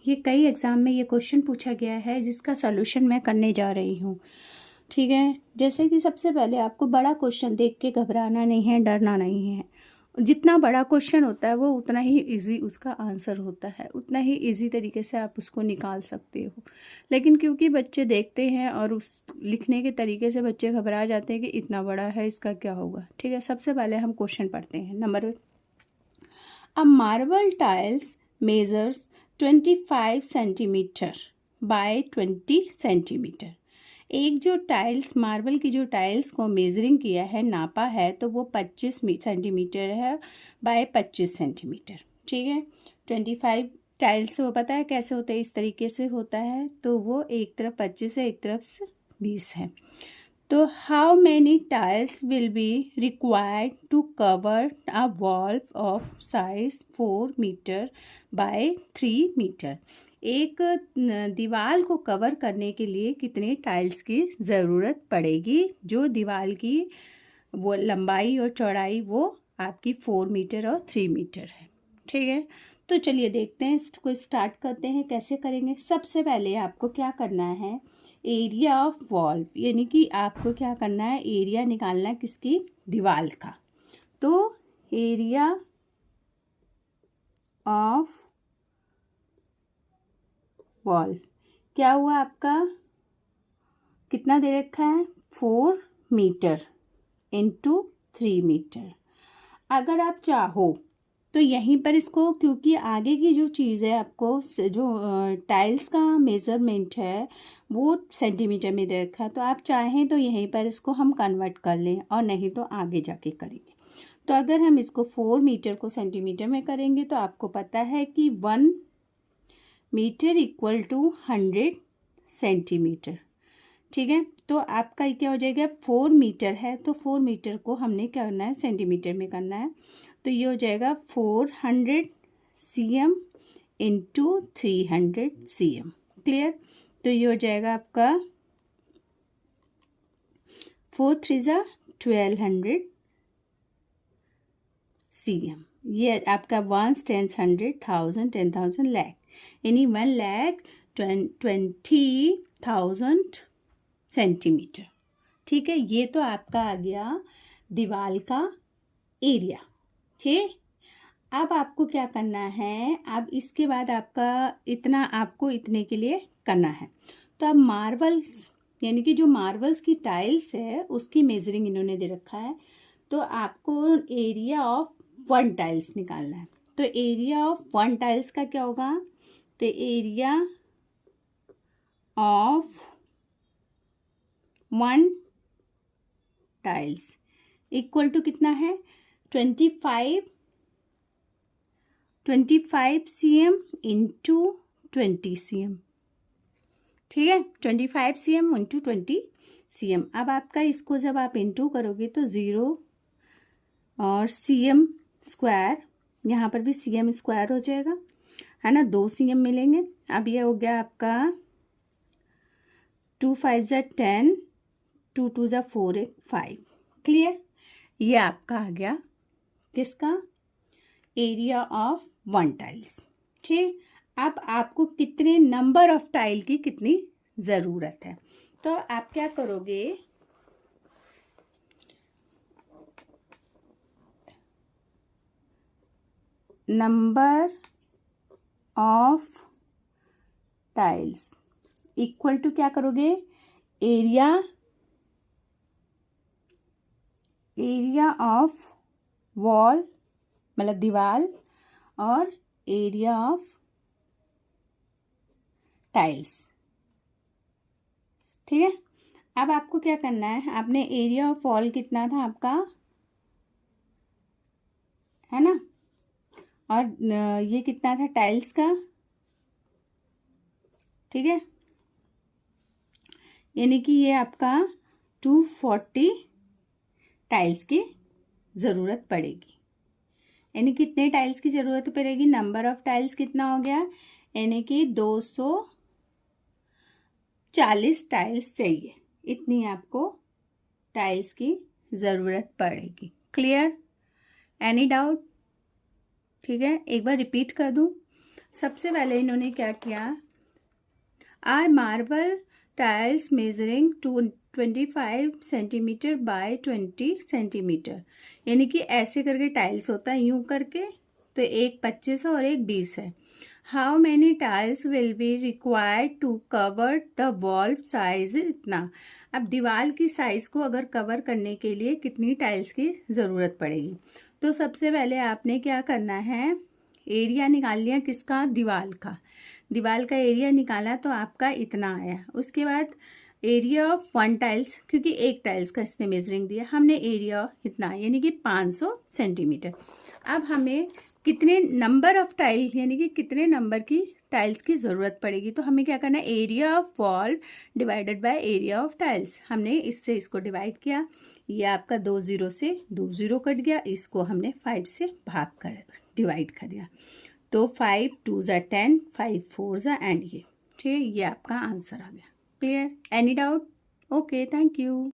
ये कई एग्ज़ाम में ये क्वेश्चन पूछा गया है जिसका सॉल्यूशन मैं करने जा रही हूँ। ठीक है, जैसे कि सबसे पहले आपको बड़ा क्वेश्चन देख के घबराना नहीं है, डरना नहीं है। जितना बड़ा क्वेश्चन होता है वो उतना ही इजी उसका आंसर होता है, उतना ही इजी तरीके से आप उसको निकाल सकते हो। लेकिन क्योंकि बच्चे देखते हैं और उस लिखने के तरीके से बच्चे घबरा जाते हैं कि इतना बड़ा है, इसका क्या होगा। ठीक है, सबसे पहले हम क्वेश्चन पढ़ते हैं। Number A marble tiles measures 25 centimetre by 20 centimetre. एक जो टाइल्स मार्बल की जो टाइल्स को मेजरिंग किया है, नापा है, तो वो 25 सेंटीमीटर है बाय 25 सेंटीमीटर। ठीक है, 25 टाइल्स वो पता है कैसे होता है, इस तरीके से होता है। तो वो एक तरफ 25 है, एक तरफ से 20 है। तो how many tiles will be required to cover a wall of size 4 metre by 3 metre. एक दीवार को कवर करने के लिए कितने टाइल्स की ज़रूरत पड़ेगी। जो दीवार की वो लंबाई और चौड़ाई वो आपकी 4 मीटर और 3 मीटर है। ठीक है, तो चलिए देखते हैं, इसको स्टार्ट करते हैं। कैसे करेंगे? सबसे पहले आपको क्या करना है, एरिया ऑफ वॉल, यानी कि आपको क्या करना है, एरिया निकालना है किसकी, दीवार का। तो एरिया ऑफ वॉल क्या हुआ आपका, कितना दे रखा है, 4 मीटर इंटू 3 मीटर। अगर आप चाहो तो यहीं पर इसको, क्योंकि आगे की जो चीज़ है आपको जो टाइल्स का मेज़रमेंट है वो सेंटीमीटर में दे रखा है, तो आप चाहें तो यहीं पर इसको हम कन्वर्ट कर लें, और नहीं तो आगे जाके करेंगे। तो अगर हम इसको 4 मीटर को सेंटीमीटर में करेंगे तो आपको पता है कि 1 मीटर इक्वल टू 100 सेंटीमीटर। ठीक है, तो आपका क्या हो जाएगा, 4 मीटर है तो 4 मीटर को हमने क्या करना है, सेंटीमीटर में करना है। तो ये हो जाएगा 400 cm इंटू 300 cm। क्लियर? तो ये हो जाएगा आपका 4 3 1200 cm। ये आपका 1 10 100 1000 10,000 लाख, यानी 1,20,000 सेंटीमीटर। ठीक है, ये तो आपका आ गया दीवार का एरिया। ठीक, अब आपको क्या करना है, अब इसके बाद आपका इतना आपको इतने के लिए करना है। तो अब मार्बल्स, यानी कि जो मार्बल्स की टाइल्स है उसकी मेजरिंग इन्होंने दे रखा है। तो आपको एरिया ऑफ 1 टाइल्स निकालना है। तो एरिया ऑफ 1 टाइल्स का क्या होगा, तो area of 1 tiles equal to कितना है, 25 cm इंटू 20 cm। ठीक है, 25 cm इंटू 20 cm। अब आपका इसको जब आप इंटू करोगे तो 0 और cm स्क्वायर, यहाँ पर भी cm स्क्वायर हो जाएगा, है ना, 2 cm मिलेंगे। अब ये हो गया आपका 2 5 10, 2 2 4 5। क्लियर? ये आपका आ गया किसका, एरिया ऑफ 1 टाइल्स। ठीक, अब आपको कितने नंबर ऑफ टाइल की कितनी ज़रूरत है, तो आप क्या करोगे, number of tiles equal to क्या करोगे, एरिया ऑफ वॉल मतलब दीवार और एरिया ऑफ टाइल्स। ठीक है, अब आपको क्या करना है, आपने एरिया ऑफ वॉल कितना था आपका, है ना, और ये कितना था टाइल्स का। ठीक है, यानी कि ये आपका 240 टाइल्स की ज़रूरत पड़ेगी। यानी कितने टाइल्स की ज़रूरत पड़ेगी, नंबर ऑफ टाइल्स कितना हो गया, यानी कि 240 टाइल्स चाहिए, इतनी आपको टाइल्स की ज़रूरत पड़ेगी। क्लियर? Any doubt? ठीक है, एक बार रिपीट कर दूं, सबसे पहले इन्होंने क्या किया, are marble tiles measuring 25 centimetre by 20 centimetre, यानी कि ऐसे करके टाइल्स होता है यूं करके, तो एक 25 है और एक 20 है। How many tiles will be required to cover the wall size, इतना। अब दीवार की साइज को अगर कवर करने के लिए कितनी टाइल्स की ज़रूरत पड़ेगी, तो सबसे पहले आपने क्या करना है, एरिया निकाल लिया किसका, दीवार का। दीवार का एरिया निकाला तो आपका इतना आया। उसके बाद एरिया ऑफ वन टाइल्स, क्योंकि एक टाइल्स का इसने मेजरिंग दिया, हमने एरिया इतना यानी कि 500 सेंटीमीटर। अब हमें कितने नंबर ऑफ टाइल यानी कि कितने नंबर की टाइल्स की ज़रूरत पड़ेगी, तो हमें क्या करना है, area of wall divided by area of tiles. हमने इससे इसको डिवाइड किया, ये आपका 2 0 से 2 0 कट गया, इसको हमने 5 से भाग कर डिवाइड कर दिया, तो 5 2 ज़ा 10, 5 4 ज़ा एंड ये, ठीक है, ये आपका आंसर आ गया। Clear? Any doubt? Okay, thank you.